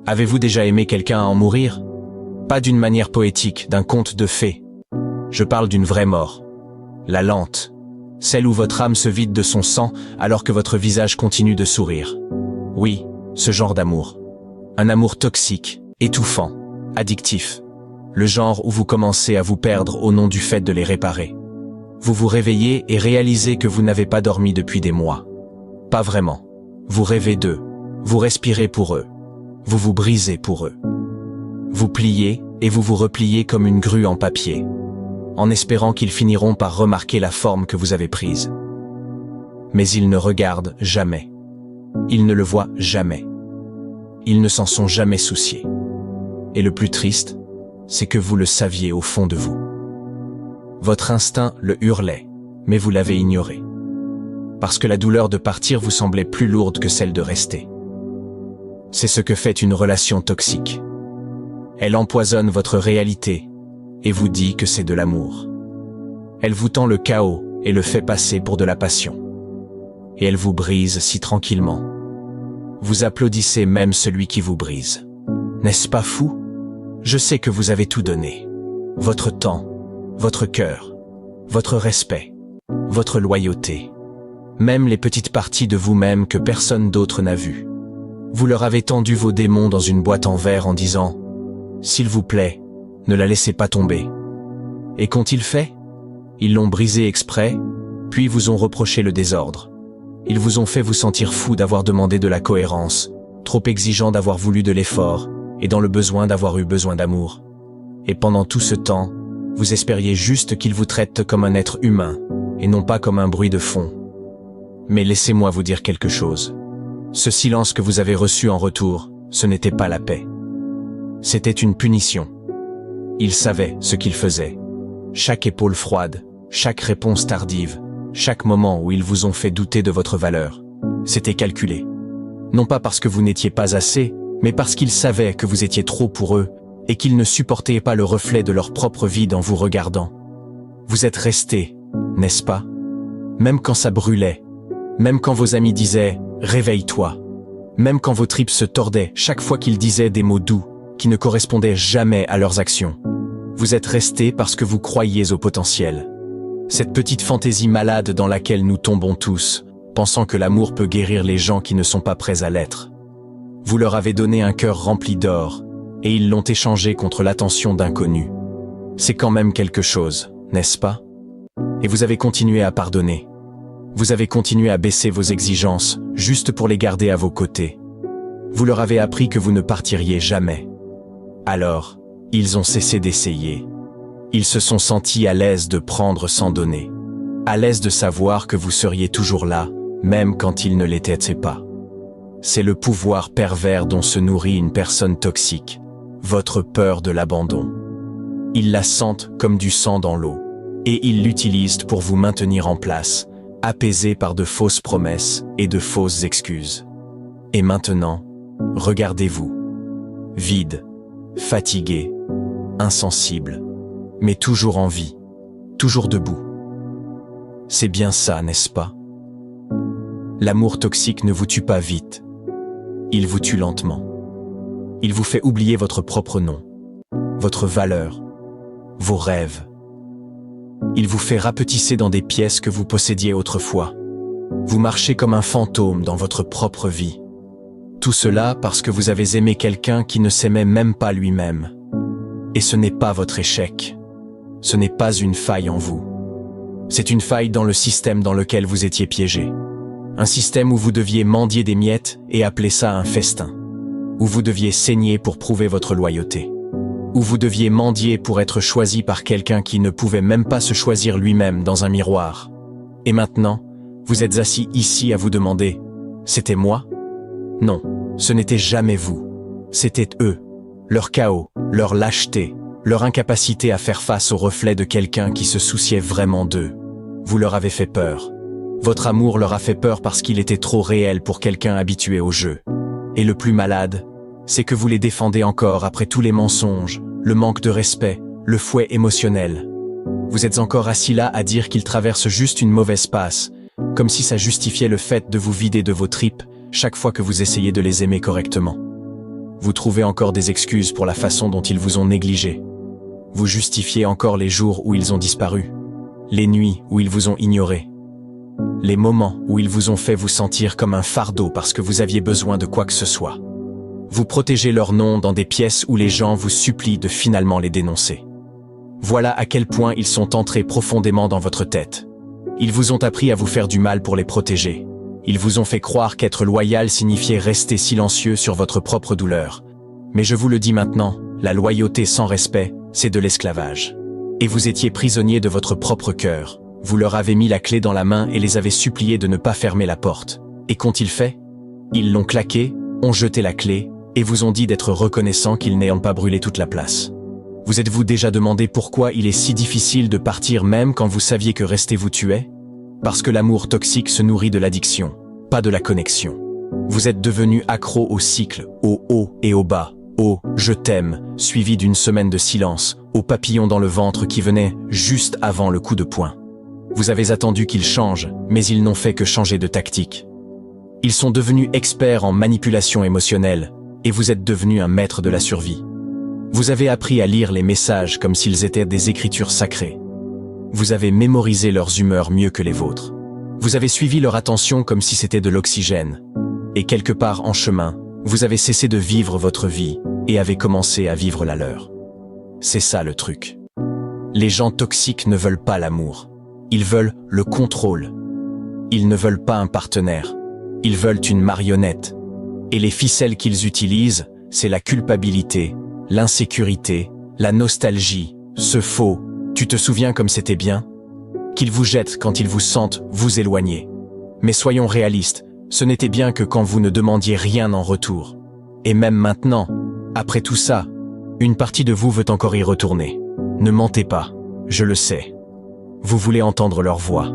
Avez-vous déjà aimé quelqu'un à en mourir? Pas d'une manière poétique, d'un conte de fées. Je parle d'une vraie mort. La lente. Celle où votre âme se vide de son sang alors que votre visage continue de sourire. Oui, ce genre d'amour. Un amour toxique, étouffant, addictif. Le genre où vous commencez à vous perdre au nom du fait de les réparer. Vous vous réveillez et réalisez que vous n'avez pas dormi depuis des mois. Pas vraiment. Vous rêvez d'eux. Vous respirez pour eux. Vous vous brisez pour eux. Vous pliez et vous vous repliez comme une grue en papier, en espérant qu'ils finiront par remarquer la forme que vous avez prise. Mais ils ne regardent jamais. Ils ne le voient jamais. Ils ne s'en sont jamais souciés. Et le plus triste, c'est que vous le saviez au fond de vous. Votre instinct le hurlait, mais vous l'avez ignoré. Parce que la douleur de partir vous semblait plus lourde que celle de rester. C'est ce que fait une relation toxique. Elle empoisonne votre réalité et vous dit que c'est de l'amour. Elle vous tend le chaos et le fait passer pour de la passion. Et elle vous brise si tranquillement. Vous applaudissez même celui qui vous brise. N'est-ce pas fou? Je sais que vous avez tout donné. Votre temps, votre cœur, votre respect, votre loyauté. Même les petites parties de vous-même que personne d'autre n'a vues. Vous leur avez tendu vos démons dans une boîte en verre en disant « S'il vous plaît, ne la laissez pas tomber ». Et qu'ont-ils fait? Ils l'ont brisé exprès, puis vous ont reproché le désordre. Ils vous ont fait vous sentir fou d'avoir demandé de la cohérence, trop exigeant d'avoir voulu de l'effort, et dans le besoin d'avoir eu besoin d'amour. Et pendant tout ce temps, vous espériez juste qu'ils vous traitent comme un être humain, et non pas comme un bruit de fond. Mais laissez-moi vous dire quelque chose. Ce silence que vous avez reçu en retour, ce n'était pas la paix. C'était une punition. Ils savaient ce qu'ils faisaient. Chaque épaule froide, chaque réponse tardive, chaque moment où ils vous ont fait douter de votre valeur, c'était calculé. Non pas parce que vous n'étiez pas assez, mais parce qu'ils savaient que vous étiez trop pour eux et qu'ils ne supportaient pas le reflet de leur propre vide en vous regardant. Vous êtes restés, n'est-ce pas? Même quand ça brûlait, même quand vos amis disaient « réveille-toi », même quand vos tripes se tordaient chaque fois qu'ils disaient des mots doux qui ne correspondaient jamais à leurs actions. Vous êtes restés parce que vous croyiez au potentiel. Cette petite fantaisie malade dans laquelle nous tombons tous, pensant que l'amour peut guérir les gens qui ne sont pas prêts à l'être. Vous leur avez donné un cœur rempli d'or, et ils l'ont échangé contre l'attention d'inconnus. C'est quand même quelque chose, n'est-ce pas? Et vous avez continué à pardonner. Vous avez continué à baisser vos exigences, juste pour les garder à vos côtés. Vous leur avez appris que vous ne partiriez jamais. Alors, ils ont cessé d'essayer. Ils se sont sentis à l'aise de prendre sans donner. À l'aise de savoir que vous seriez toujours là, même quand ils ne l'étaient pas. C'est le pouvoir pervers dont se nourrit une personne toxique, votre peur de l'abandon. Ils la sentent comme du sang dans l'eau, et ils l'utilisent pour vous maintenir en place, apaisé par de fausses promesses et de fausses excuses. Et maintenant, regardez-vous. Vide, fatigué, insensible, mais toujours en vie, toujours debout. C'est bien ça, n'est-ce pas? L'amour toxique ne vous tue pas vite. Il vous tue lentement. Il vous fait oublier votre propre nom, votre valeur, vos rêves. Il vous fait rapetisser dans des pièces que vous possédiez autrefois. Vous marchez comme un fantôme dans votre propre vie. Tout cela parce que vous avez aimé quelqu'un qui ne s'aimait même pas lui-même. Et ce n'est pas votre échec. Ce n'est pas une faille en vous. C'est une faille dans le système dans lequel vous étiez piégé. Un système où vous deviez mendier des miettes et appeler ça un festin. Où vous deviez saigner pour prouver votre loyauté. Où vous deviez mendier pour être choisi par quelqu'un qui ne pouvait même pas se choisir lui-même dans un miroir. Et maintenant, vous êtes assis ici à vous demander « C'était moi ?» Non, ce n'était jamais vous. C'était eux. Leur chaos, leur lâcheté, leur incapacité à faire face au reflet de quelqu'un qui se souciait vraiment d'eux. Vous leur avez fait peur. Votre amour leur a fait peur parce qu'il était trop réel pour quelqu'un habitué au jeu. Et le plus malade, c'est que vous les défendez encore après tous les mensonges, le manque de respect, le fouet émotionnel. Vous êtes encore assis là à dire qu'ils traversent juste une mauvaise passe, comme si ça justifiait le fait de vous vider de vos tripes chaque fois que vous essayez de les aimer correctement. Vous trouvez encore des excuses pour la façon dont ils vous ont négligé. Vous justifiez encore les jours où ils ont disparu, les nuits où ils vous ont ignoré, les moments où ils vous ont fait vous sentir comme un fardeau parce que vous aviez besoin de quoi que ce soit. Vous protégez leur nom dans des pièces où les gens vous supplient de finalement les dénoncer. Voilà à quel point ils sont entrés profondément dans votre tête. Ils vous ont appris à vous faire du mal pour les protéger. Ils vous ont fait croire qu'être loyal signifiait rester silencieux sur votre propre douleur. Mais je vous le dis maintenant, la loyauté sans respect, c'est de l'esclavage. Et vous étiez prisonnier de votre propre cœur. Vous leur avez mis la clé dans la main et les avez suppliés de ne pas fermer la porte. Et qu'ont-ils fait? Ils l'ont claqué, ont jeté la clé, et vous ont dit d'être reconnaissants qu'ils n'aient pas brûlé toute la place. Vous êtes-vous déjà demandé pourquoi il est si difficile de partir même quand vous saviez que rester vous tuait? Parce que l'amour toxique se nourrit de l'addiction, pas de la connexion. Vous êtes devenu accro au cycle, au haut et au bas, au « je t'aime » suivi d'une semaine de silence, au papillon dans le ventre qui venait juste avant le coup de poing. Vous avez attendu qu'ils changent, mais ils n'ont fait que changer de tactique. Ils sont devenus experts en manipulation émotionnelle, et vous êtes devenu un maître de la survie. Vous avez appris à lire les messages comme s'ils étaient des écritures sacrées. Vous avez mémorisé leurs humeurs mieux que les vôtres. Vous avez suivi leur attention comme si c'était de l'oxygène. Et quelque part en chemin, vous avez cessé de vivre votre vie et avez commencé à vivre la leur. C'est ça le truc. Les gens toxiques ne veulent pas l'amour. Ils veulent le contrôle. Ils ne veulent pas un partenaire. Ils veulent une marionnette. Et les ficelles qu'ils utilisent, c'est la culpabilité, l'insécurité, la nostalgie, ce faux « tu te souviens comme c'était bien ?» qu'ils vous jettent quand ils vous sentent vous éloigner. Mais soyons réalistes, ce n'était bien que quand vous ne demandiez rien en retour. Et même maintenant, après tout ça, une partie de vous veut encore y retourner. Ne mentez pas, je le sais. Vous voulez entendre leur voix,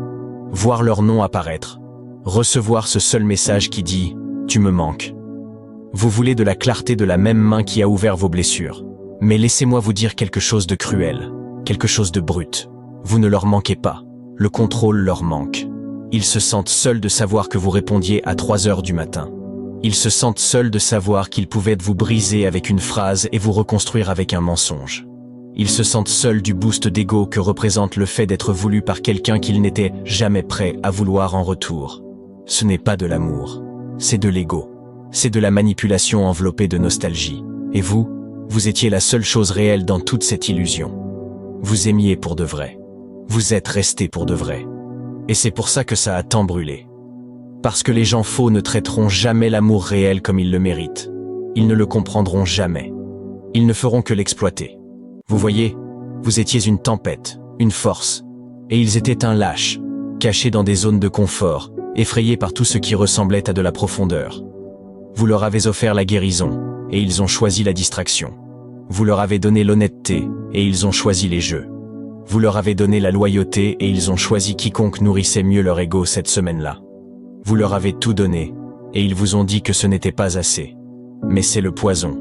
voir leur nom apparaître, recevoir ce seul message qui dit « tu me manques ». Vous voulez de la clarté de la même main qui a ouvert vos blessures. Mais laissez-moi vous dire quelque chose de cruel, quelque chose de brut. Vous ne leur manquez pas. Le contrôle leur manque. Ils se sentent seuls de savoir que vous répondiez à 3 heures du matin. Ils se sentent seuls de savoir qu'ils pouvaient vous briser avec une phrase et vous reconstruire avec un mensonge. Ils se sentent seuls du boost d'ego que représente le fait d'être voulu par quelqu'un qu'ils n'étaient jamais prêts à vouloir en retour. Ce n'est pas de l'amour, c'est de l'ego. C'est de la manipulation enveloppée de nostalgie. Et vous étiez la seule chose réelle dans toute cette illusion. Vous aimiez pour de vrai. Vous êtes resté pour de vrai. Et c'est pour ça que ça a tant brûlé. Parce que les gens faux ne traiteront jamais l'amour réel comme ils le méritent. Ils ne le comprendront jamais. Ils ne feront que l'exploiter. Vous voyez, vous étiez une tempête, une force. Et ils étaient un lâche, cachés dans des zones de confort, effrayés par tout ce qui ressemblait à de la profondeur. Vous leur avez offert la guérison, et ils ont choisi la distraction. Vous leur avez donné l'honnêteté, et ils ont choisi les jeux. Vous leur avez donné la loyauté, et ils ont choisi quiconque nourrissait mieux leur ego cette semaine-là. Vous leur avez tout donné, et ils vous ont dit que ce n'était pas assez. Mais c'est le poison.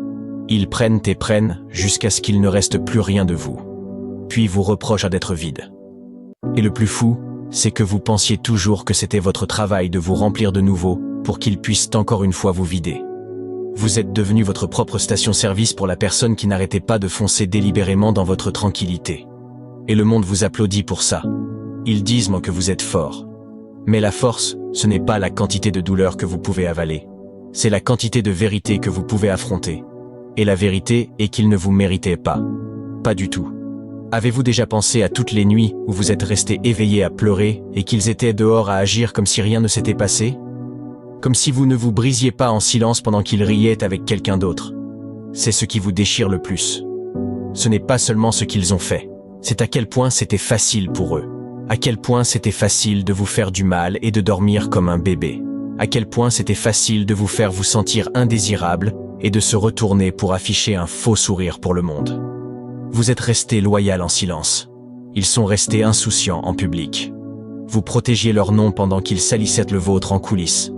Ils prennent et prennent, jusqu'à ce qu'il ne reste plus rien de vous. Puis vous reprochent d'être vide. Et le plus fou, c'est que vous pensiez toujours que c'était votre travail de vous remplir de nouveau, pour qu'ils puissent encore une fois vous vider. Vous êtes devenu votre propre station-service pour la personne qui n'arrêtait pas de foncer délibérément dans votre tranquillité. Et le monde vous applaudit pour ça. Ils disent que vous êtes fort. Mais la force, ce n'est pas la quantité de douleur que vous pouvez avaler. C'est la quantité de vérité que vous pouvez affronter. Et la vérité est qu'ils ne vous méritaient pas. Pas du tout. Avez-vous déjà pensé à toutes les nuits où vous êtes resté éveillé à pleurer et qu'ils étaient dehors à agir comme si rien ne s'était passé? Comme si vous ne vous brisiez pas en silence pendant qu'ils riaient avec quelqu'un d'autre. C'est ce qui vous déchire le plus. Ce n'est pas seulement ce qu'ils ont fait. C'est à quel point c'était facile pour eux. À quel point c'était facile de vous faire du mal et de dormir comme un bébé. À quel point c'était facile de vous faire vous sentir indésirable et de se retourner pour afficher un faux sourire pour le monde. Vous êtes resté loyal en silence. Ils sont restés insouciants en public. Vous protégiez leur nom pendant qu'ils salissaient le vôtre en coulisses.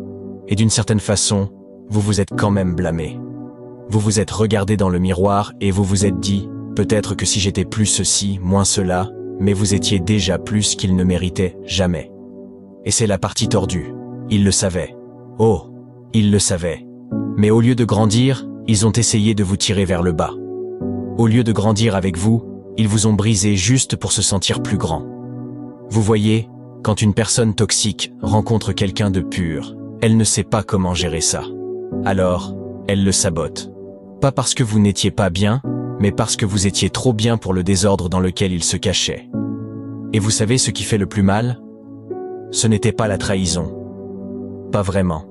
Et d'une certaine façon, vous vous êtes quand même blâmé. Vous vous êtes regardé dans le miroir et vous vous êtes dit « Peut-être que si j'étais plus ceci, moins cela », mais vous étiez déjà plus qu'ils ne méritaient jamais. Et c'est la partie tordue. Ils le savaient. Oh, ils le savaient. Mais au lieu de grandir, Ils ont essayé de vous tirer vers le bas. Au lieu de grandir avec vous, ils vous ont brisé juste pour se sentir plus grand. Vous voyez, quand une personne toxique rencontre quelqu'un de pur, elle ne sait pas comment gérer ça. Alors, elle le sabote. Pas parce que vous n'étiez pas bien, mais parce que vous étiez trop bien pour le désordre dans lequel il se cachait. Et vous savez ce qui fait le plus mal? Ce n'était pas la trahison. Pas vraiment.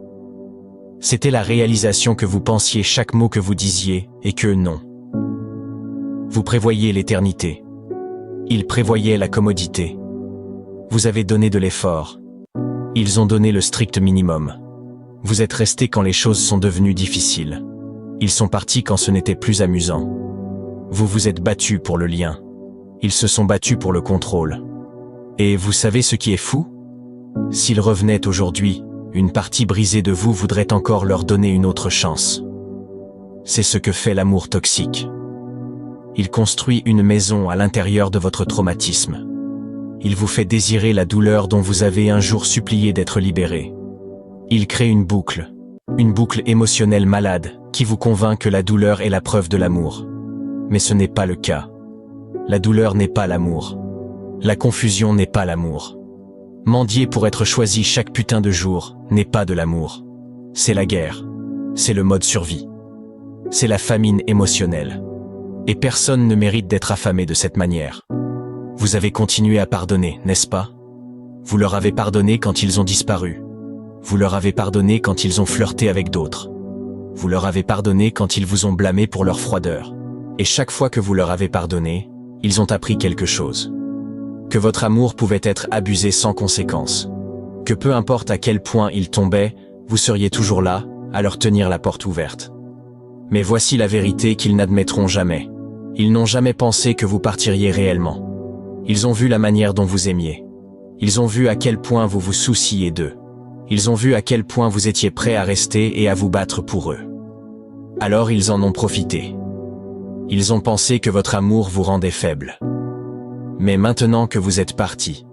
C'était la réalisation que vous pensiez chaque mot que vous disiez, et que non. Vous prévoyiez l'éternité. Ils prévoyaient la commodité. Vous avez donné de l'effort. Ils ont donné le strict minimum. Vous êtes resté quand les choses sont devenues difficiles. Ils sont partis quand ce n'était plus amusant. Vous vous êtes battu pour le lien. Ils se sont battus pour le contrôle. Et vous savez ce qui est fou? S'ils revenaient aujourd'hui, une partie brisée de vous voudrait encore leur donner une autre chance. C'est ce que fait l'amour toxique. Il construit une maison à l'intérieur de votre traumatisme. Il vous fait désirer la douleur dont vous avez un jour supplié d'être libéré. Il crée une boucle émotionnelle malade qui vous convainc que la douleur est la preuve de l'amour. Mais ce n'est pas le cas. La douleur n'est pas l'amour. La confusion n'est pas l'amour. Mendier pour être choisi chaque putain de jour n'est pas de l'amour. C'est la guerre. C'est le mode survie. C'est la famine émotionnelle. Et personne ne mérite d'être affamé de cette manière. Vous avez continué à pardonner, n'est-ce pas? Vous leur avez pardonné quand ils ont disparu. Vous leur avez pardonné quand ils ont flirté avec d'autres. Vous leur avez pardonné quand ils vous ont blâmé pour leur froideur. Et chaque fois que vous leur avez pardonné, ils ont appris quelque chose. Que votre amour pouvait être abusé sans conséquence. Que peu importe à quel point ils tombaient, vous seriez toujours là, à leur tenir la porte ouverte. Mais voici la vérité qu'ils n'admettront jamais. Ils n'ont jamais pensé que vous partiriez réellement. Ils ont vu la manière dont vous aimiez. Ils ont vu à quel point vous vous souciez d'eux. Ils ont vu à quel point vous étiez prêt à rester et à vous battre pour eux. Alors ils en ont profité. Ils ont pensé que votre amour vous rendait faible. Mais maintenant que vous êtes parti,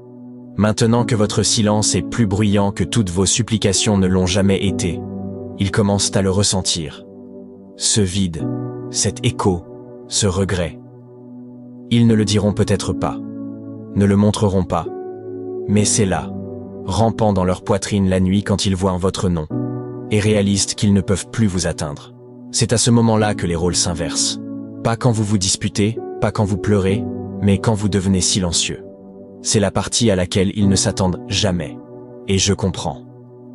maintenant que votre silence est plus bruyant que toutes vos supplications ne l'ont jamais été, ils commencent à le ressentir. Ce vide, cet écho, ce regret. Ils ne le diront peut-être pas, ne le montreront pas, mais c'est là, rampant dans leur poitrine la nuit quand ils voient votre nom, et réalisent qu'ils ne peuvent plus vous atteindre. C'est à ce moment-là que les rôles s'inversent. Pas quand vous vous disputez, pas quand vous pleurez, mais quand vous devenez silencieux. C'est la partie à laquelle ils ne s'attendent jamais. Et je comprends.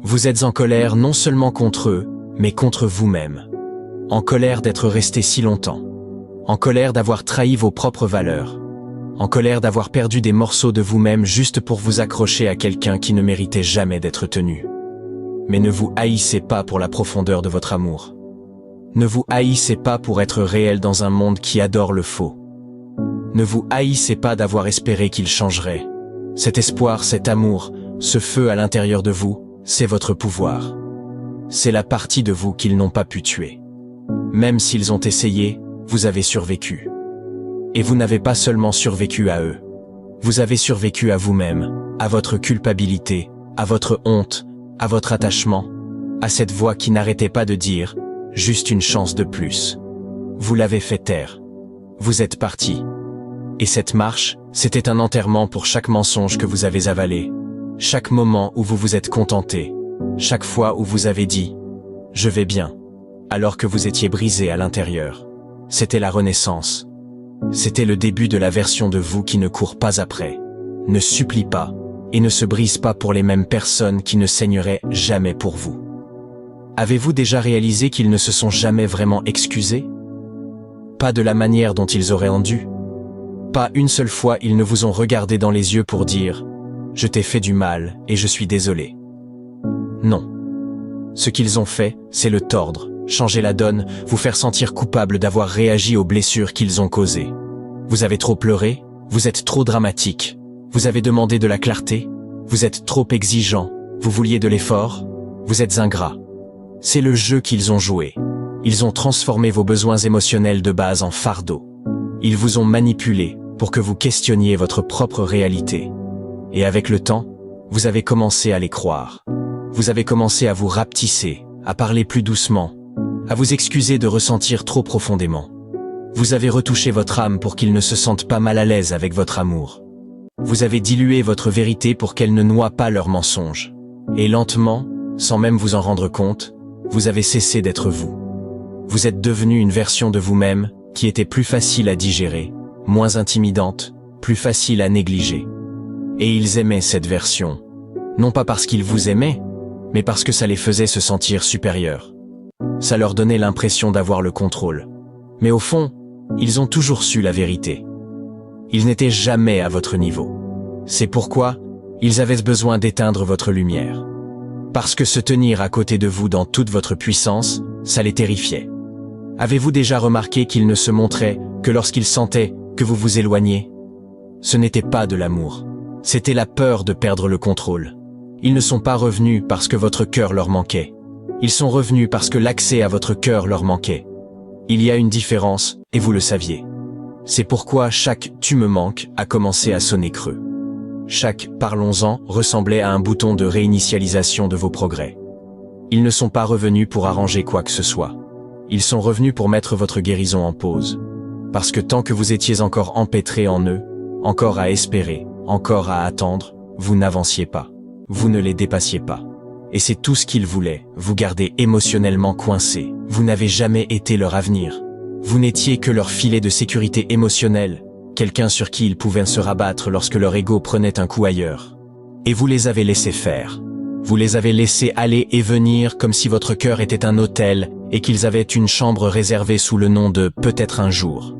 Vous êtes en colère non seulement contre eux, mais contre vous-même. En colère d'être resté si longtemps. En colère d'avoir trahi vos propres valeurs. En colère d'avoir perdu des morceaux de vous-même juste pour vous accrocher à quelqu'un qui ne méritait jamais d'être tenu. Mais ne vous haïssez pas pour la profondeur de votre amour. Ne vous haïssez pas pour être réel dans un monde qui adore le faux. Ne vous haïssez pas d'avoir espéré qu'il changerait. Cet espoir, cet amour, ce feu à l'intérieur de vous, c'est votre pouvoir. C'est la partie de vous qu'ils n'ont pas pu tuer. Même s'ils ont essayé, vous avez survécu. Et vous n'avez pas seulement survécu à eux. Vous avez survécu à vous-même, à votre culpabilité, à votre honte, à votre attachement, à cette voix qui n'arrêtait pas de dire « juste une chance de plus ». Vous l'avez fait taire. Vous êtes parti. Et cette marche, c'était un enterrement pour chaque mensonge que vous avez avalé, chaque moment où vous vous êtes contenté, chaque fois où vous avez dit « je vais bien », alors que vous étiez brisé à l'intérieur. C'était la renaissance. C'était le début de la version de vous qui ne court pas après, ne supplie pas, et ne se brise pas pour les mêmes personnes qui ne saigneraient jamais pour vous. Avez-vous déjà réalisé qu'ils ne se sont jamais vraiment excusés? Pas de la manière dont ils auraient dû. Pas une seule fois ils ne vous ont regardé dans les yeux pour dire « je t'ai fait du mal et je suis désolé ». Non. Ce qu'ils ont fait, c'est le tordre, changer la donne, vous faire sentir coupable d'avoir réagi aux blessures qu'ils ont causées. Vous avez trop pleuré, vous êtes trop dramatique, vous avez demandé de la clarté, vous êtes trop exigeant, vous vouliez de l'effort, vous êtes ingrat. C'est le jeu qu'ils ont joué. Ils ont transformé vos besoins émotionnels de base en fardeau. Ils vous ont manipulé pour que vous questionniez votre propre réalité. Et avec le temps, vous avez commencé à les croire. Vous avez commencé à vous rapetisser, à parler plus doucement, à vous excuser de ressentir trop profondément. Vous avez retouché votre âme pour qu'ils ne se sentent pas mal à l'aise avec votre amour. Vous avez dilué votre vérité pour qu'elle ne noie pas leurs mensonges. Et lentement, sans même vous en rendre compte, vous avez cessé d'être vous. Vous êtes devenu une version de vous-même qui était plus facile à digérer, moins intimidante, plus facile à négliger. Et ils aimaient cette version, non pas parce qu'ils vous aimaient, mais parce que ça les faisait se sentir supérieurs. Ça leur donnait l'impression d'avoir le contrôle. Mais au fond, ils ont toujours su la vérité. Ils n'étaient jamais à votre niveau. C'est pourquoi ils avaient besoin d'éteindre votre lumière. Parce que se tenir à côté de vous dans toute votre puissance, ça les terrifiait. Avez-vous déjà remarqué qu'ils ne se montraient que lorsqu'ils sentaient que vous vous éloigniez? Ce n'était pas de l'amour. C'était la peur de perdre le contrôle. Ils ne sont pas revenus parce que votre cœur leur manquait. Ils sont revenus parce que l'accès à votre cœur leur manquait. Il y a une différence, et vous le saviez. C'est pourquoi chaque « tu me manques » a commencé à sonner creux. Chaque « parlons-en » ressemblait à un bouton de réinitialisation de vos progrès. Ils ne sont pas revenus pour arranger quoi que ce soit. Ils sont revenus pour mettre votre guérison en pause. Parce que tant que vous étiez encore empêtrés en eux, encore à espérer, encore à attendre, vous n'avanciez pas. Vous ne les dépassiez pas. Et c'est tout ce qu'ils voulaient, vous garder émotionnellement coincés. Vous n'avez jamais été leur avenir. Vous n'étiez que leur filet de sécurité émotionnelle, quelqu'un sur qui ils pouvaient se rabattre lorsque leur ego prenait un coup ailleurs. Et vous les avez laissés faire. Vous les avez laissés aller et venir comme si votre cœur était un hôtel et qu'ils avaient une chambre réservée sous le nom de « peut-être un jour ».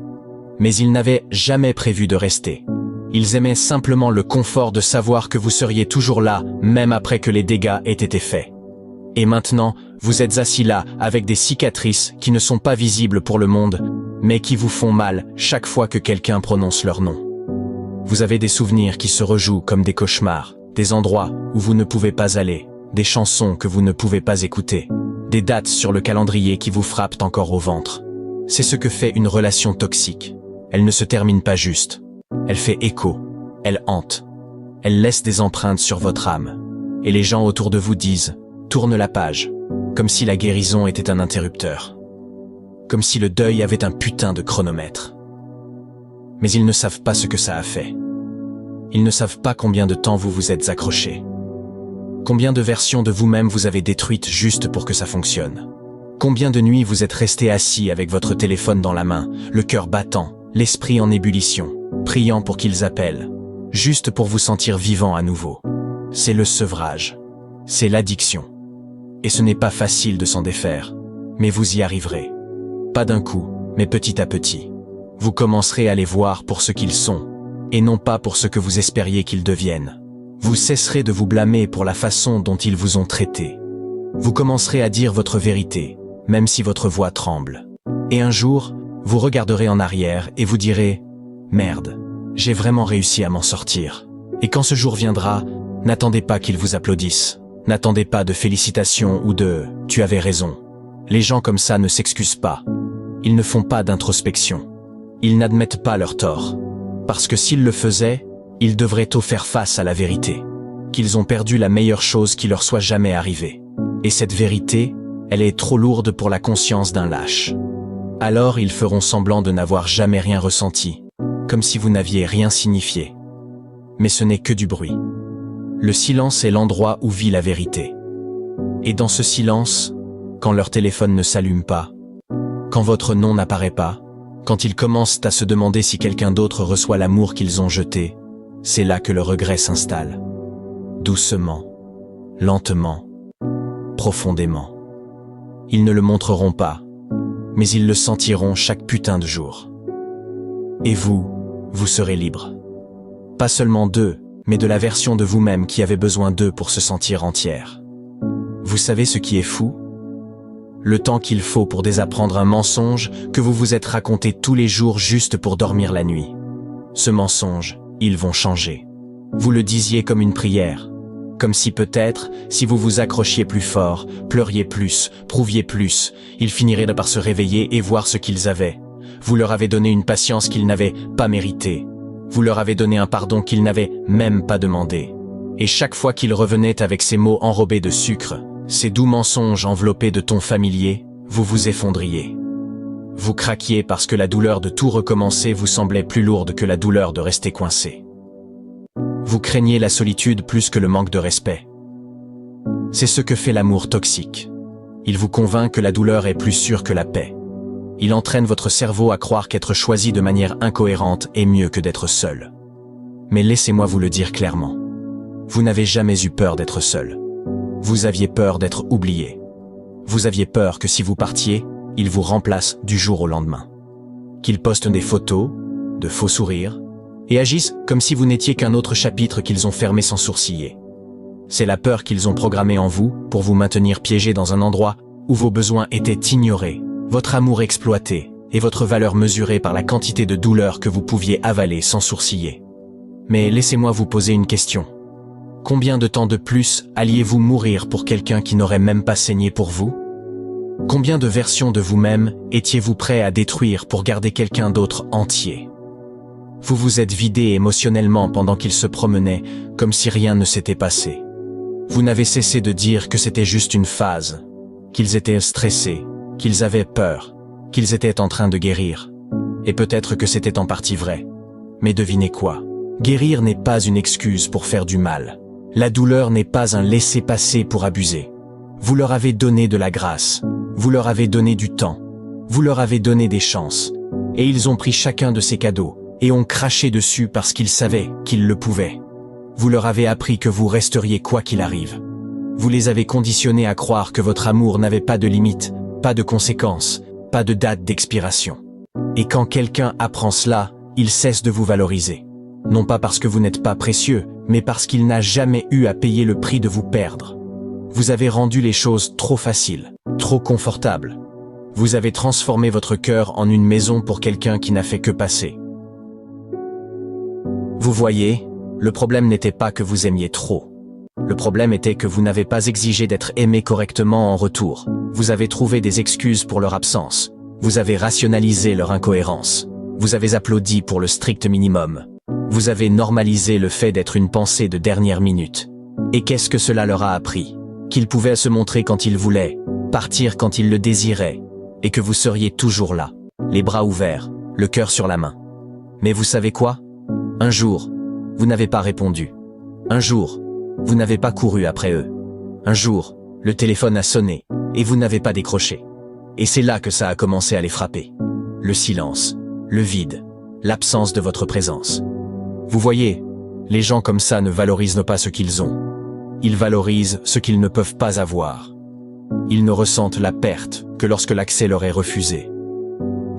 Mais ils n'avaient jamais prévu de rester. Ils aimaient simplement le confort de savoir que vous seriez toujours là, même après que les dégâts aient été faits. Et maintenant, vous êtes assis là, avec des cicatrices qui ne sont pas visibles pour le monde, mais qui vous font mal chaque fois que quelqu'un prononce leur nom. Vous avez des souvenirs qui se rejouent comme des cauchemars, des endroits où vous ne pouvez pas aller, des chansons que vous ne pouvez pas écouter, des dates sur le calendrier qui vous frappent encore au ventre. C'est ce que fait une relation toxique. Elle ne se termine pas juste. Elle fait écho, elle hante, elle laisse des empreintes sur votre âme. Et les gens autour de vous disent « tourne la page », comme si la guérison était un interrupteur. Comme si le deuil avait un putain de chronomètre. Mais ils ne savent pas ce que ça a fait. Ils ne savent pas combien de temps vous vous êtes accrochés. Combien de versions de vous-même vous avez détruites juste pour que ça fonctionne. Combien de nuits vous êtes restés assis avec votre téléphone dans la main, le cœur battant, l'esprit en ébullition, priant pour qu'ils appellent, juste pour vous sentir vivant à nouveau. C'est le sevrage. C'est l'addiction. Et ce n'est pas facile de s'en défaire, mais vous y arriverez. Pas d'un coup, mais petit à petit. Vous commencerez à les voir pour ce qu'ils sont, et non pas pour ce que vous espériez qu'ils deviennent. Vous cesserez de vous blâmer pour la façon dont ils vous ont traité. Vous commencerez à dire votre vérité, même si votre voix tremble. Et un jour, vous regarderez en arrière et vous direz « Merde, j'ai vraiment réussi à m'en sortir ». Et quand ce jour viendra, n'attendez pas qu'ils vous applaudissent. N'attendez pas de félicitations ou de « tu avais raison ». Les gens comme ça ne s'excusent pas. Ils ne font pas d'introspection. Ils n'admettent pas leur tort. Parce que s'ils le faisaient, ils devraient tôt faire face à la vérité. Qu'ils ont perdu la meilleure chose qui leur soit jamais arrivée. Et cette vérité, elle est trop lourde pour la conscience d'un lâche. Alors ils feront semblant de n'avoir jamais rien ressenti, comme si vous n'aviez rien signifié. Mais ce n'est que du bruit. Le silence est l'endroit où vit la vérité. Et dans ce silence, quand leur téléphone ne s'allume pas, quand votre nom n'apparaît pas, quand ils commencent à se demander si quelqu'un d'autre reçoit l'amour qu'ils ont jeté, c'est là que le regret s'installe. Doucement, lentement, profondément. Ils ne le montreront pas, mais ils le sentiront chaque putain de jour. Et vous, vous serez libre. Pas seulement d'eux, mais de la version de vous-même qui avait besoin d'eux pour se sentir entière. Vous savez ce qui est fou? Le temps qu'il faut pour désapprendre un mensonge que vous vous êtes raconté tous les jours juste pour dormir la nuit. Ce mensonge, ils vont changer. Vous le disiez comme une prière. Comme si peut-être, si vous vous accrochiez plus fort, pleuriez plus, prouviez plus, ils finiraient par se réveiller et voir ce qu'ils avaient. Vous leur avez donné une patience qu'ils n'avaient pas méritée. Vous leur avez donné un pardon qu'ils n'avaient même pas demandé. Et chaque fois qu'ils revenaient avec ces mots enrobés de sucre, ces doux mensonges enveloppés de tons familiers, vous vous effondriez. Vous craquiez parce que la douleur de tout recommencer vous semblait plus lourde que la douleur de rester coincé. Vous craignez la solitude plus que le manque de respect. C'est ce que fait l'amour toxique. Il vous convainc que la douleur est plus sûre que la paix. Il entraîne votre cerveau à croire qu'être choisi de manière incohérente est mieux que d'être seul. Mais laissez-moi vous le dire clairement. Vous n'avez jamais eu peur d'être seul. Vous aviez peur d'être oublié. Vous aviez peur que si vous partiez, il vous remplace du jour au lendemain. Qu'ils postent des photos, de faux sourires, et agissent comme si vous n'étiez qu'un autre chapitre qu'ils ont fermé sans sourciller. C'est la peur qu'ils ont programmée en vous pour vous maintenir piégé dans un endroit où vos besoins étaient ignorés, votre amour exploité et votre valeur mesurée par la quantité de douleur que vous pouviez avaler sans sourciller. Mais laissez-moi vous poser une question. Combien de temps de plus alliez-vous mourir pour quelqu'un qui n'aurait même pas saigné pour vous? Combien de versions de vous-même étiez-vous prêt à détruire pour garder quelqu'un d'autre entier? Vous vous êtes vidé émotionnellement pendant qu'ils se promenaient, comme si rien ne s'était passé. Vous n'avez cessé de dire que c'était juste une phase, qu'ils étaient stressés, qu'ils avaient peur, qu'ils étaient en train de guérir. Et peut-être que c'était en partie vrai. Mais devinez quoi? Guérir n'est pas une excuse pour faire du mal. La douleur n'est pas un laisser-passer pour abuser. Vous leur avez donné de la grâce, vous leur avez donné du temps, vous leur avez donné des chances. Et ils ont pris chacun de ces cadeaux et ont craché dessus parce qu'ils savaient qu'ils le pouvaient. Vous leur avez appris que vous resteriez quoi qu'il arrive. Vous les avez conditionnés à croire que votre amour n'avait pas de limite, pas de conséquences, pas de date d'expiration. Et quand quelqu'un apprend cela, il cesse de vous valoriser. Non pas parce que vous n'êtes pas précieux, mais parce qu'il n'a jamais eu à payer le prix de vous perdre. Vous avez rendu les choses trop faciles, trop confortables. Vous avez transformé votre cœur en une maison pour quelqu'un qui n'a fait que passer. Vous voyez, le problème n'était pas que vous aimiez trop. Le problème était que vous n'avez pas exigé d'être aimé correctement en retour. Vous avez trouvé des excuses pour leur absence. Vous avez rationalisé leur incohérence. Vous avez applaudi pour le strict minimum. Vous avez normalisé le fait d'être une pensée de dernière minute. Et qu'est-ce que cela leur a appris? Qu'ils pouvaient se montrer quand ils voulaient, partir quand ils le désiraient, et que vous seriez toujours là, les bras ouverts, le cœur sur la main. Mais vous savez quoi? Un jour, vous n'avez pas répondu. Un jour, vous n'avez pas couru après eux. Un jour, le téléphone a sonné, et vous n'avez pas décroché. Et c'est là que ça a commencé à les frapper. Le silence, le vide, l'absence de votre présence. Vous voyez, les gens comme ça ne valorisent pas ce qu'ils ont. Ils valorisent ce qu'ils ne peuvent pas avoir. Ils ne ressentent la perte que lorsque l'accès leur est refusé.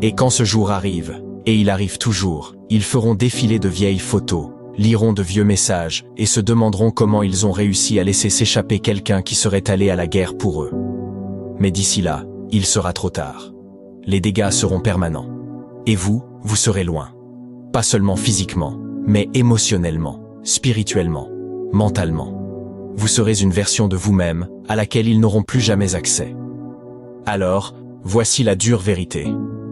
Et quand ce jour arrive, et il arrive toujours, ils feront défiler de vieilles photos, liront de vieux messages et se demanderont comment ils ont réussi à laisser s'échapper quelqu'un qui serait allé à la guerre pour eux. Mais d'ici là, il sera trop tard. Les dégâts seront permanents. Et vous serez loin. Pas seulement physiquement, mais émotionnellement, spirituellement, mentalement. Vous serez une version de vous-même à laquelle ils n'auront plus jamais accès. Alors, voici la dure vérité.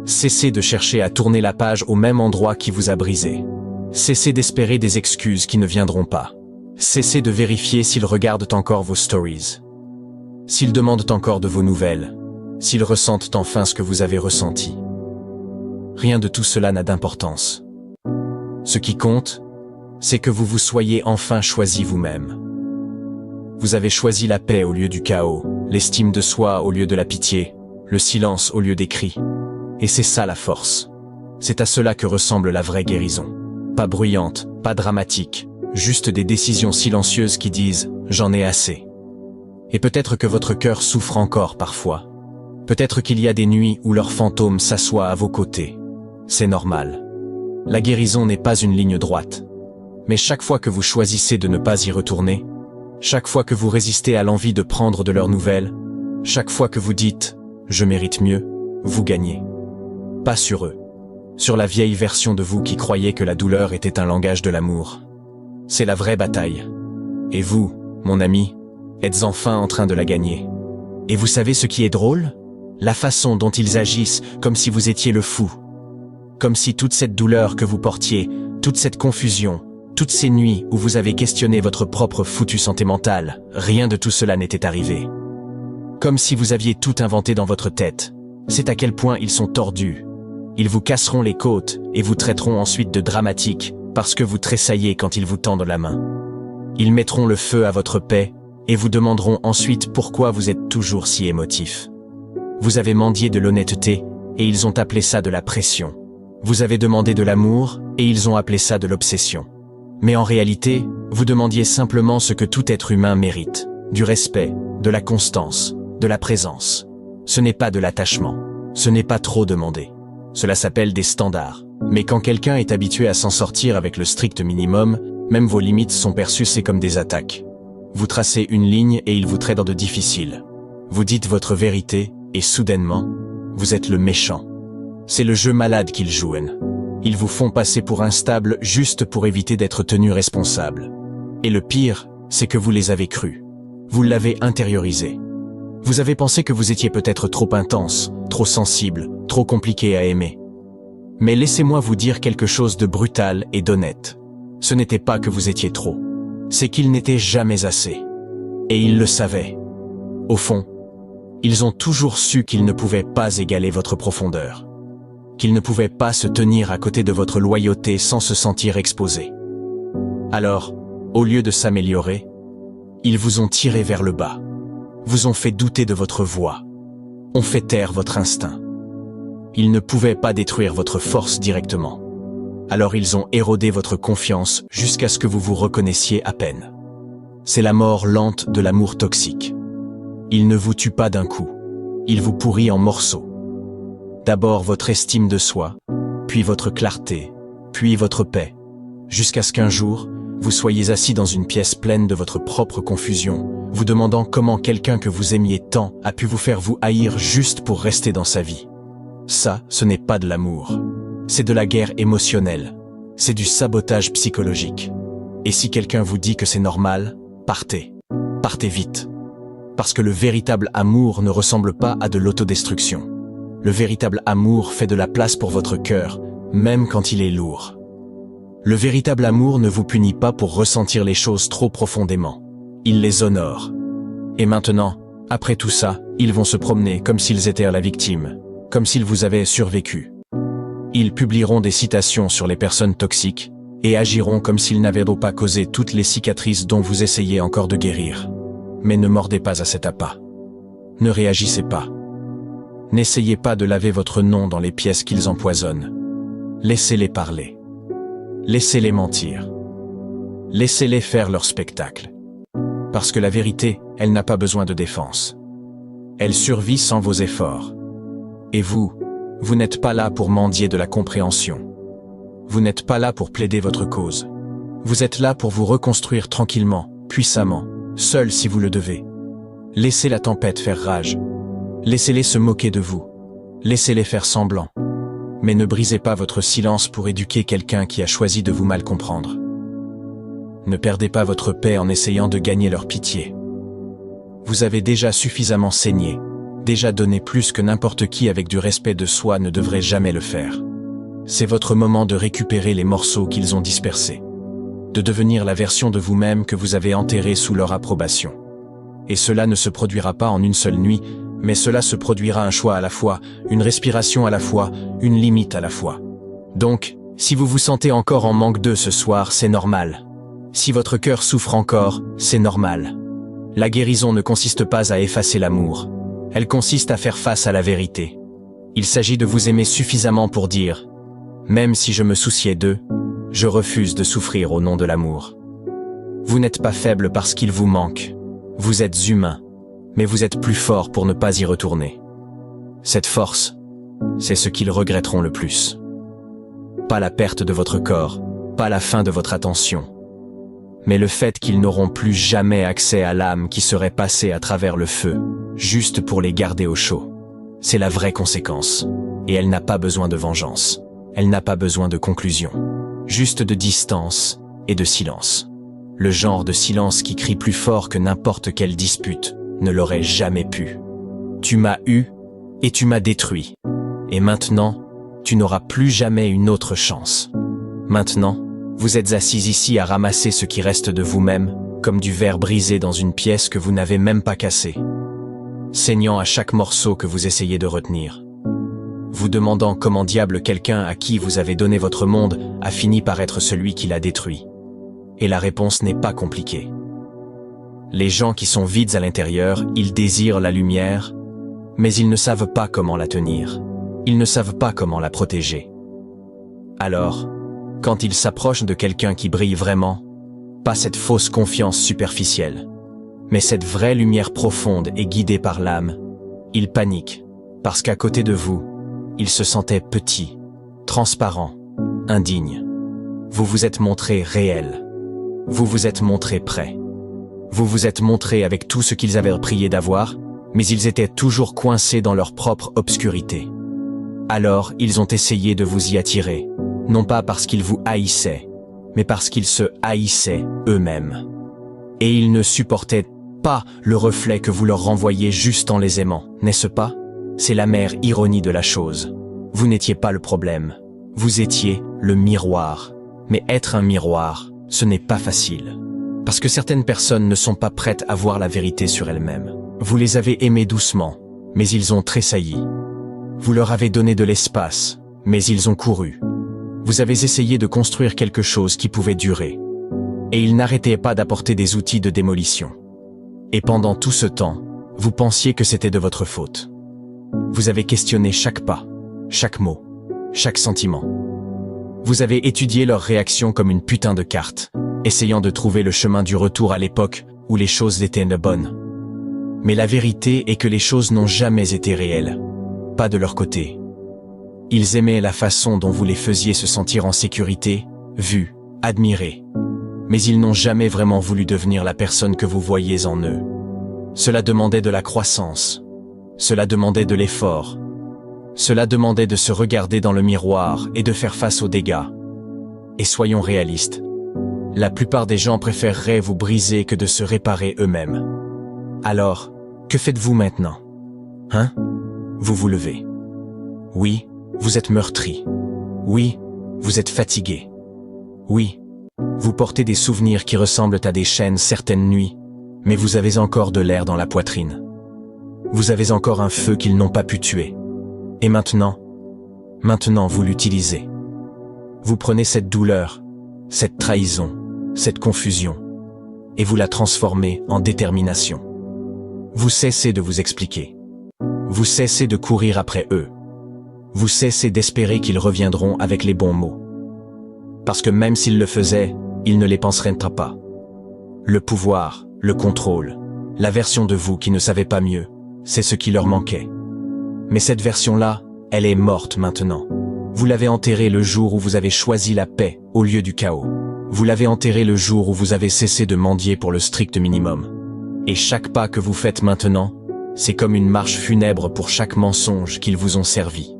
Cessez de chercher à tourner la page au même endroit qui vous a brisé. Cessez d'espérer des excuses qui ne viendront pas. Cessez de vérifier s'ils regardent encore vos stories. S'ils demandent encore de vos nouvelles. S'ils ressentent enfin ce que vous avez ressenti. Rien de tout cela n'a d'importance. Ce qui compte, c'est que vous vous soyez enfin choisi vous-même. Vous avez choisi la paix au lieu du chaos, l'estime de soi au lieu de la pitié, le silence au lieu des cris. Et c'est ça la force. C'est à cela que ressemble la vraie guérison. Pas bruyante, pas dramatique, juste des décisions silencieuses qui disent « j'en ai assez ». Et peut-être que votre cœur souffre encore parfois. Peut-être qu'il y a des nuits où leur fantôme s'assoit à vos côtés. C'est normal. La guérison n'est pas une ligne droite. Mais chaque fois que vous choisissez de ne pas y retourner, chaque fois que vous résistez à l'envie de prendre de leurs nouvelles, chaque fois que vous dites « je mérite mieux », vous gagnez. Pas sur eux. Sur la vieille version de vous qui croyait que la douleur était un langage de l'amour. C'est la vraie bataille. Et vous, mon ami, êtes enfin en train de la gagner. Et vous savez ce qui est drôle? La façon dont ils agissent comme si vous étiez le fou. Comme si toute cette douleur que vous portiez, toute cette confusion, toutes ces nuits où vous avez questionné votre propre foutue santé mentale, rien de tout cela n'était arrivé. comme si vous aviez tout inventé dans votre tête. C'est à quel point ils sont tordus. Ils vous casseront les côtes et vous traiteront ensuite de dramatique parce que vous tressaillez quand ils vous tendent la main. Ils mettront le feu à votre paix et vous demanderont ensuite pourquoi vous êtes toujours si émotif. Vous avez mendié de l'honnêteté et ils ont appelé ça de la pression. Vous avez demandé de l'amour et ils ont appelé ça de l'obsession. Mais en réalité, vous demandiez simplement ce que tout être humain mérite, du respect, de la constance, de la présence. Ce n'est pas de l'attachement, ce n'est pas trop demandé. Cela s'appelle des standards. Mais quand quelqu'un est habitué à s'en sortir avec le strict minimum, même vos limites sont perçues comme des attaques. Vous tracez une ligne et il vous traite de difficile. Vous dites votre vérité et soudainement, vous êtes le méchant. C'est le jeu malade qu'ils jouent. Ils vous font passer pour instable juste pour éviter d'être tenus responsables. Et le pire, c'est que vous les avez crus. Vous l'avez intériorisé. Vous avez pensé que vous étiez peut-être trop intense, trop sensible, trop compliqué à aimer. Mais laissez-moi vous dire quelque chose de brutal et d'honnête. Ce n'était pas que vous étiez trop. C'est qu'ils n'étaient jamais assez. Et ils le savaient. Au fond, ils ont toujours su qu'ils ne pouvaient pas égaler votre profondeur. Qu'ils ne pouvaient pas se tenir à côté de votre loyauté sans se sentir exposés. Alors, au lieu de s'améliorer, ils vous ont tiré vers le bas, vous ont fait douter de votre voix, ont fait taire votre instinct. Ils ne pouvaient pas détruire votre force directement. Alors ils ont érodé votre confiance jusqu'à ce que vous vous reconnaissiez à peine. C'est la mort lente de l'amour toxique. Il ne vous tue pas d'un coup, il vous pourrit en morceaux. D'abord votre estime de soi, puis votre clarté, puis votre paix, jusqu'à ce qu'un jour, vous soyez assis dans une pièce pleine de votre propre confusion, vous demandant comment quelqu'un que vous aimiez tant a pu vous faire vous haïr juste pour rester dans sa vie. Ça, ce n'est pas de l'amour. C'est de la guerre émotionnelle. C'est du sabotage psychologique. Et si quelqu'un vous dit que c'est normal, partez. Partez vite. Parce que le véritable amour ne ressemble pas à de l'autodestruction. Le véritable amour fait de la place pour votre cœur, même quand il est lourd. Le véritable amour ne vous punit pas pour ressentir les choses trop profondément. Il les honore. Et maintenant, après tout ça, ils vont se promener comme s'ils étaient la victime, comme s'ils vous avaient survécu. Ils publieront des citations sur les personnes toxiques et agiront comme s'ils n'avaient pas causé toutes les cicatrices dont vous essayez encore de guérir. Mais ne mordez pas à cet appât. Ne réagissez pas. N'essayez pas de laver votre nom dans les pièces qu'ils empoisonnent. Laissez-les parler. Laissez-les mentir. Laissez-les faire leur spectacle. Parce que la vérité, elle n'a pas besoin de défense. Elle survit sans vos efforts. Et vous n'êtes pas là pour mendier de la compréhension. Vous n'êtes pas là pour plaider votre cause. Vous êtes là pour vous reconstruire tranquillement, puissamment, seul si vous le devez. Laissez la tempête faire rage. Laissez-les se moquer de vous. Laissez-les faire semblant. Mais ne brisez pas votre silence pour éduquer quelqu'un qui a choisi de vous mal comprendre. Ne perdez pas votre paix en essayant de gagner leur pitié. Vous avez déjà suffisamment saigné, déjà donné plus que n'importe qui avec du respect de soi ne devrait jamais le faire. C'est votre moment de récupérer les morceaux qu'ils ont dispersés, de devenir la version de vous-même que vous avez enterrée sous leur approbation. Et cela ne se produira pas en une seule nuit, mais cela se produira un choix à la fois, une respiration à la fois, une limite à la fois. Donc, si vous vous sentez encore en manque d'eux ce soir, c'est normal. Si votre cœur souffre encore, c'est normal. La guérison ne consiste pas à effacer l'amour. Elle consiste à faire face à la vérité. Il s'agit de vous aimer suffisamment pour dire « Même si je me souciais d'eux, je refuse de souffrir au nom de l'amour. » Vous n'êtes pas faible parce qu'il vous manque. Vous êtes humain, mais vous êtes plus fort pour ne pas y retourner. Cette force, c'est ce qu'ils regretteront le plus. Pas la perte de votre corps, pas la fin de votre attention, mais le fait qu'ils n'auront plus jamais accès à l'âme qui serait passée à travers le feu, juste pour les garder au chaud. C'est la vraie conséquence. Et elle n'a pas besoin de vengeance. Elle n'a pas besoin de conclusion. Juste de distance et de silence. Le genre de silence qui crie plus fort que n'importe quelle dispute ne l'aurait jamais pu. Tu m'as eu et tu m'as détruit. Et maintenant, tu n'auras plus jamais une autre chance. Maintenant, vous êtes assis ici à ramasser ce qui reste de vous-même, comme du verre brisé dans une pièce que vous n'avez même pas cassée. saignant à chaque morceau que vous essayez de retenir. Vous demandant comment diable quelqu'un à qui vous avez donné votre monde a fini par être celui qui l'a détruit. Et la réponse n'est pas compliquée. Les gens qui sont vides à l'intérieur, ils désirent la lumière, mais ils ne savent pas comment la tenir. Ils ne savent pas comment la protéger. Alors, quand ils s'approchent de quelqu'un qui brille vraiment, pas cette fausse confiance superficielle, mais cette vraie lumière profonde et guidée par l'âme, ils paniquent, parce qu'à côté de vous, ils se sentaient petits, transparents, indignes. Vous vous êtes montré réel. Vous vous êtes montré prêt. Vous vous êtes montré avec tout ce qu'ils avaient prié d'avoir, mais ils étaient toujours coincés dans leur propre obscurité. Alors, ils ont essayé de vous y attirer, non pas parce qu'ils vous haïssaient, mais parce qu'ils se haïssaient eux-mêmes. Et ils ne supportaient pas le reflet que vous leur renvoyiez juste en les aimant, n'est-ce pas? C'est l'amère ironie de la chose. Vous n'étiez pas le problème. Vous étiez le miroir. Mais être un miroir, ce n'est pas facile. Parce que certaines personnes ne sont pas prêtes à voir la vérité sur elles-mêmes. Vous les avez aimés doucement, mais ils ont tressailli. Vous leur avez donné de l'espace, mais ils ont couru. Vous avez essayé de construire quelque chose qui pouvait durer. Et ils n'arrêtaient pas d'apporter des outils de démolition. Et pendant tout ce temps, vous pensiez que c'était de votre faute. Vous avez questionné chaque pas, chaque mot, chaque sentiment. Vous avez étudié leurs réactions comme une putain de carte, essayant de trouver le chemin du retour à l'époque où les choses étaient bonnes. Mais la vérité est que les choses n'ont jamais été réelles, pas de leur côté. Ils aimaient la façon dont vous les faisiez se sentir en sécurité, vus, admirés. Mais ils n'ont jamais vraiment voulu devenir la personne que vous voyez en eux. Cela demandait de la croissance. Cela demandait de l'effort. Cela demandait de se regarder dans le miroir et de faire face aux dégâts. Et soyons réalistes. La plupart des gens préféreraient vous briser que de se réparer eux-mêmes. Alors, que faites-vous maintenant? Hein? Vous vous levez. Oui, vous êtes meurtri. Oui, vous êtes fatigué. Oui, vous portez des souvenirs qui ressemblent à des chaînes certaines nuits, mais vous avez encore de l'air dans la poitrine. Vous avez encore un feu qu'ils n'ont pas pu tuer. Et maintenant vous l'utilisez. Vous prenez cette douleur, cette trahison, cette confusion, et vous la transformez en détermination. Vous cessez de vous expliquer. Vous cessez de courir après eux. Vous cessez d'espérer qu'ils reviendront avec les bons mots. Parce que même s'ils le faisaient, ils ne les penseraient pas. Le pouvoir, le contrôle, la version de vous qui ne savait pas mieux, c'est ce qui leur manquait. Mais cette version-là, elle est morte maintenant. Vous l'avez enterrée le jour où vous avez choisi la paix au lieu du chaos. Vous l'avez enterrée le jour où vous avez cessé de mendier pour le strict minimum. Et chaque pas que vous faites maintenant, c'est comme une marche funèbre pour chaque mensonge qu'ils vous ont servi.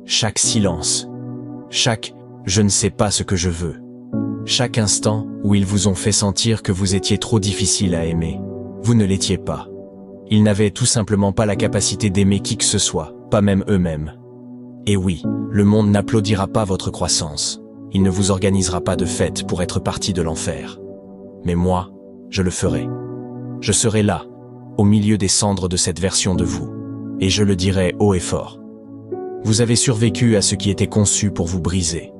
Chaque silence. Chaque « je ne sais pas ce que je veux ». Chaque instant où ils vous ont fait sentir que vous étiez trop difficile à aimer. Vous ne l'étiez pas. Ils n'avaient tout simplement pas la capacité d'aimer qui que ce soit, pas même eux-mêmes. Et oui, le monde n'applaudira pas votre croissance. Il ne vous organisera pas de fête pour être parti de l'enfer. Mais moi, je le ferai. Je serai là, au milieu des cendres de cette version de vous. Et je le dirai haut et fort. Vous avez survécu à ce qui était conçu pour vous briser.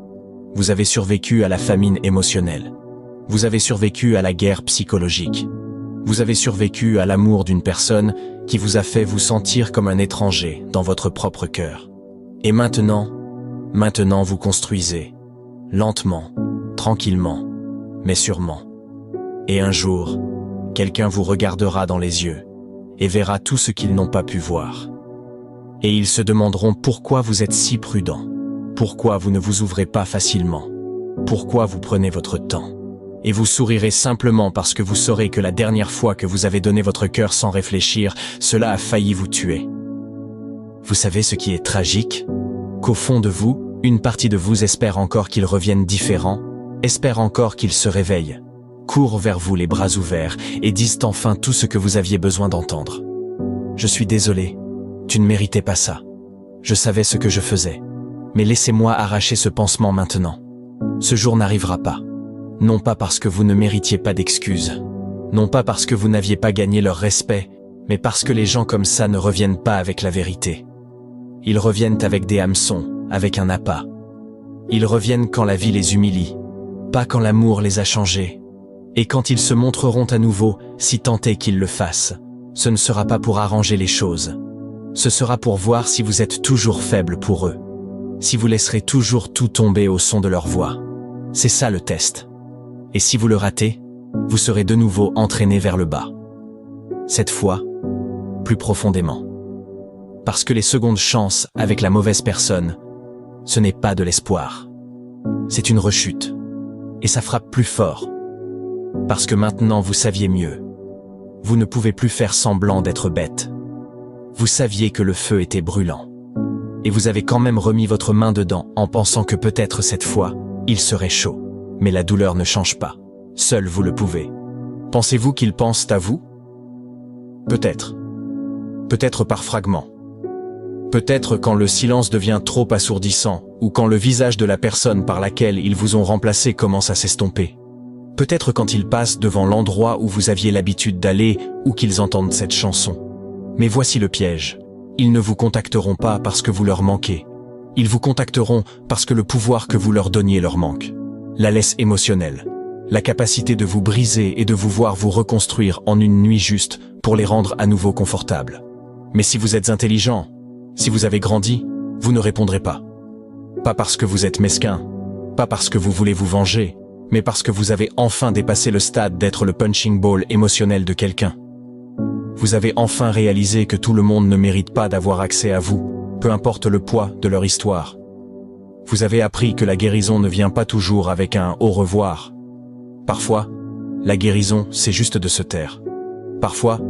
Vous avez survécu à la famine émotionnelle. Vous avez survécu à la guerre psychologique. Vous avez survécu à l'amour d'une personne qui vous a fait vous sentir comme un étranger dans votre propre cœur. Et maintenant vous construisez, lentement, tranquillement, mais sûrement. Et un jour, quelqu'un vous regardera dans les yeux et verra tout ce qu'ils n'ont pas pu voir. Et ils se demanderont pourquoi vous êtes si prudent, pourquoi vous ne vous ouvrez pas facilement, pourquoi vous prenez votre temps. Et vous sourirez simplement parce que vous saurez que la dernière fois que vous avez donné votre cœur sans réfléchir, cela a failli vous tuer. Vous savez ce qui est tragique? Qu'au fond de vous, une partie de vous espère encore qu'ils reviennent différents, espère encore qu'ils se réveillent, courent vers vous les bras ouverts et disent enfin tout ce que vous aviez besoin d'entendre. Je suis désolé, tu ne méritais pas ça. Je savais ce que je faisais. Mais laissez-moi arracher ce pansement maintenant. Ce jour n'arrivera pas. Non pas parce que vous ne méritiez pas d'excuses, non pas parce que vous n'aviez pas gagné leur respect, mais parce que les gens comme ça ne reviennent pas avec la vérité. Ils reviennent avec des hameçons, avec un appât. Ils reviennent quand la vie les humilie, pas quand l'amour les a changés. Et quand ils se montreront à nouveau, si tant est qu'ils le fassent, ce ne sera pas pour arranger les choses. Ce sera pour voir si vous êtes toujours faible pour eux, si vous laisserez toujours tout tomber au son de leur voix. C'est ça le test. Et si vous le ratez, vous serez de nouveau entraîné vers le bas. Cette fois, plus profondément. Parce que les secondes chances avec la mauvaise personne, ce n'est pas de l'espoir. C'est une rechute. Et ça frappe plus fort. Parce que maintenant vous saviez mieux. Vous ne pouvez plus faire semblant d'être bête. Vous saviez que le feu était brûlant. Et vous avez quand même remis votre main dedans en pensant que peut-être cette fois, il serait chaud. Mais la douleur ne change pas. Seul vous le pouvez. Pensez-vous qu'ils pensent à vous? Peut-être. Peut-être par fragments. Peut-être quand le silence devient trop assourdissant, ou quand le visage de la personne par laquelle ils vous ont remplacé commence à s'estomper. Peut-être quand ils passent devant l'endroit où vous aviez l'habitude d'aller, ou qu'ils entendent cette chanson. Mais voici le piège. Ils ne vous contacteront pas parce que vous leur manquez. Ils vous contacteront parce que le pouvoir que vous leur donniez leur manque. La laisse émotionnelle. La capacité de vous briser et de vous voir vous reconstruire en une nuit juste pour les rendre à nouveau confortables. Mais si vous êtes intelligent, si vous avez grandi, vous ne répondrez pas. Pas parce que vous êtes mesquin, pas parce que vous voulez vous venger, mais parce que vous avez enfin dépassé le stade d'être le punching ball émotionnel de quelqu'un. Vous avez enfin réalisé que tout le monde ne mérite pas d'avoir accès à vous, peu importe le poids de leur histoire. Vous avez appris que la guérison ne vient pas toujours avec un « au revoir ». Parfois, la guérison, c'est juste de se taire. Parfois,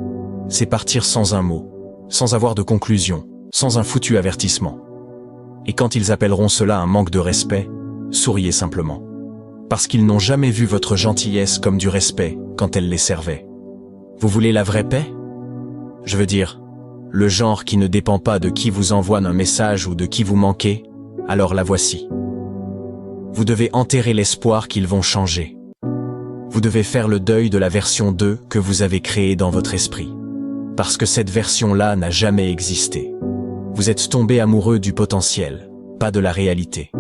c'est partir sans un mot, sans avoir de conclusion, sans un foutu avertissement. Et quand ils appelleront cela un manque de respect, souriez simplement. Parce qu'ils n'ont jamais vu votre gentillesse comme du respect quand elle les servait. Vous voulez la vraie paix? Je veux dire, le genre qui ne dépend pas de qui vous envoie un message ou de qui vous manquez, alors la voici. Vous devez enterrer l'espoir qu'ils vont changer. Vous devez faire le deuil de la version 2 que vous avez créée dans votre esprit. Parce que cette version-là n'a jamais existé. Vous êtes tombé amoureux du potentiel, pas de la réalité.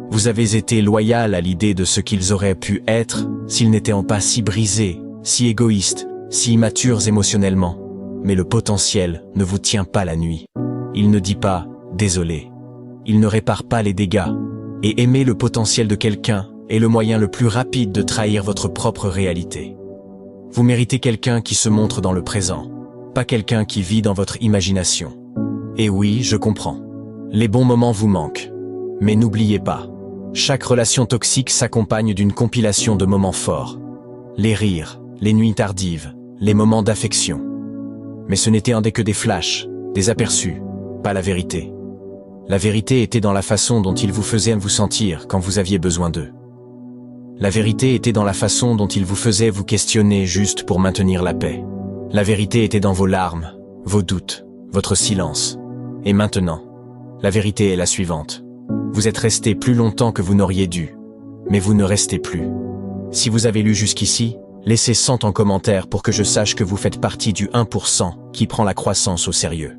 Vous avez été loyal à l'idée de ce qu'ils auraient pu être s'ils n'étaient pas si brisés, si égoïstes, si immatures émotionnellement. Mais le potentiel ne vous tient pas la nuit. Il ne dit pas « désolé ». Il ne répare pas les dégâts. Et aimer le potentiel de quelqu'un est le moyen le plus rapide de trahir votre propre réalité. Vous méritez quelqu'un qui se montre dans le présent, pas quelqu'un qui vit dans votre imagination. Et oui, je comprends. Les bons moments vous manquent. Mais n'oubliez pas, chaque relation toxique s'accompagne d'une compilation de moments forts. Les rires, les nuits tardives, les moments d'affection. Mais ce n'était que des flashs, des aperçus, pas la vérité. La vérité était dans la façon dont ils vous faisaient vous sentir quand vous aviez besoin d'eux. La vérité était dans la façon dont ils vous faisaient vous questionner juste pour maintenir la paix. La vérité était dans vos larmes, vos doutes, votre silence. Et maintenant, la vérité est la suivante. Vous êtes resté plus longtemps que vous n'auriez dû, mais vous ne restez plus. Si vous avez lu jusqu'ici, laissez 100 en commentaire pour que je sache que vous faites partie du 1% qui prend la croissance au sérieux.